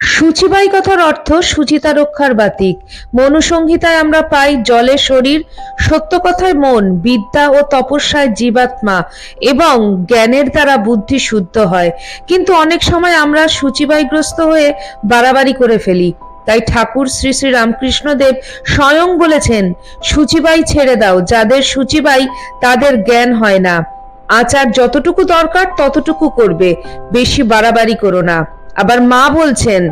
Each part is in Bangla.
শুচিবাই কথার অর্থ শুচিতা রক্ষার বাতিক। মনুসংহিতায় আমরা পাই জলে শরীর, সত্য কথায় মন, বিদ্যা ও তপস্যায় জীবাত্মা এবং জ্ঞানের দ্বারা বুদ্ধি শুদ্ধ হয়। কিন্তু অনেক সময় আমরা শুচিবাইগ্রস্ত হয়ে বাড়াবাড়ি করে ফেলি। তাই ঠাকুর শ্রী শ্রী রামকৃষ্ণদেব স্বয়ং বলেছেন, শুচিবাই ছেড়ে দাও, যাদের শুচিবাই তাদের জ্ঞান হয় না। আচার যতটুকু দরকার ততটুকু করবে, বেশি বাড়াবাড়ি করো না। আবার মা বলছেন,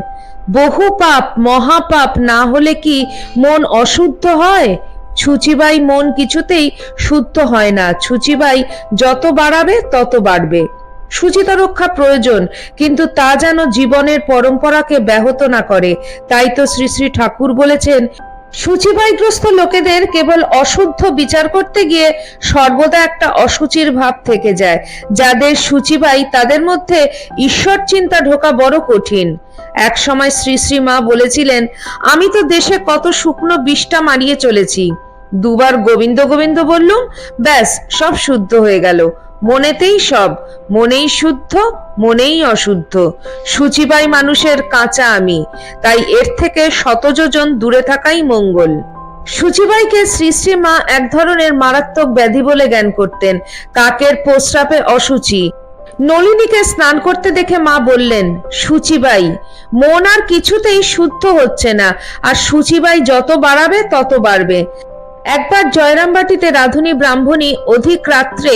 বহু পাপ মহাপাপ না হলে কি মন অশুদ্ধ হয়? ছুচিবাই মন কিছুতেই শুদ্ধ হয় না। ছুচিবাই যত বাড়াবে তত বাড়বে। শুচিতা রক্ষা প্রয়োজন, কিন্তু তা যেন জীবনের পরম্পরাকে ব্যাহত না করে। তাই তো শ্রী শ্রী ঠাকুর বলেছেন, শুচিবাইগ্রস্ত লোকেদের কেবল অশুদ্ধ বিচার করতে গিয়ে সর্বদা একটা অসুচির ভাব থেকে যায়। যাদের শুচিবাই তাদের মধ্যে ঈশ্বর চিন্তা ঢোকা বড় কঠিন। এক সময় শ্রী শ্রী মা বলেছিলেন, আমি তো দেশে কত শুকনো বিষ্ঠা মারিয়ে চলেছি, দুবার গোবিন্দ গোবিন্দ বললুম, ব্যাস সব শুদ্ধ হয়ে গেল। মনেতেই সব, মনেই শুদ্ধ, মনেই অশুদ্ধ। শুচিবাই মানুষের কাঁচা আমি, তাই এর থেকে শতযোজন দূরে থাকাই মঙ্গল। শুচিবাইকে শ্রী শ্রী মা এক ধরনের মারাত্মক ব্যাধি বলে জ্ঞান করতেন। কাকের প্রস্রাবে অশুচি। নলিনীকে স্নান করতে দেখে মা বললেন, শুচিবাই, মন আর কিছুতেই শুদ্ধ হচ্ছে না, আর শুচিবাই যত বাড়াবে তত বাড়বে। একবার জয়রামবাটিতে রাধুনী ব্রাহ্মণী অধিক রাত্রে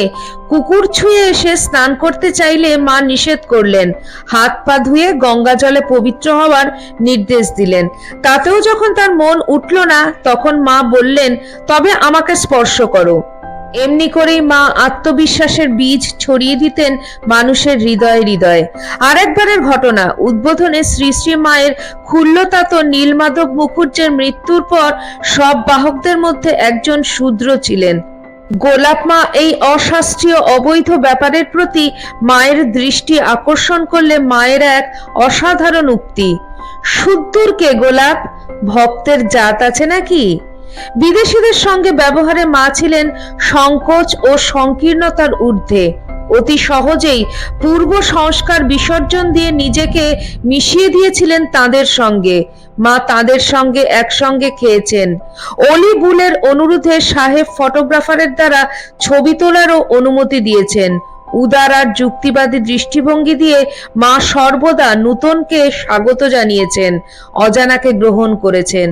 কুকুর ছুঁয়ে এসে স্নান করতে চাইলে মা নিষেধ করলেন। হাত পা ধুয়ে গঙ্গা জলে পবিত্র হওয়ার নির্দেশ দিলেন। তাতেও যখন তার মন উঠল না, তখন মা বললেন, তবে আমাকে স্পর্শ করো। এমনি করেই মা আত্মবিশ্বাসের বীজ ছড়িয়ে দিতেন মানুষের হৃদয়ে হৃদয়ে। আরেকবারের ঘটনা, উদ্বোধনে শ্রী শ্রী মায়ের খুল্লতাত নীলমাধব মুখুজ্জের মৃত্যুর পর সব বাহকদের মধ্যে একজন শূদ্র ছিলেন। গোলাপ মা এই অশাস্ত্রীয় অবৈধ ব্যাপারের প্রতি মায়ের দৃষ্টি আকর্ষণ করলে মায়ের এক অসাধারণ উক্তি, শুদ্ধুর কে গোলাপ, ভক্তের জাত আছে নাকি? বিদেশিদের সঙ্গে ব্যবহারে মা ছিলেন সংকোচ ও সংকীর্ণতার ঊর্ধ্বে। অতি সহজেই পূর্ব সংস্কার বিসর্জন দিয়ে নিজেকে মিশিয়ে দিয়েছিলেন তাদের সঙ্গে। মা তাদের সঙ্গে একসঙ্গে খেয়েছেন। অলি বুলের অনুরোধে সাহেব ফটোগ্রাফারের দ্বারা ছবি তোলারও অনুমতি দিয়েছেন। উদার আর যুক্তিবাদী দৃষ্টিভঙ্গি দিয়ে মা সর্বদা নূতনকে স্বাগত জানিয়েছেন, অজানাকে গ্রহণ করেছেন।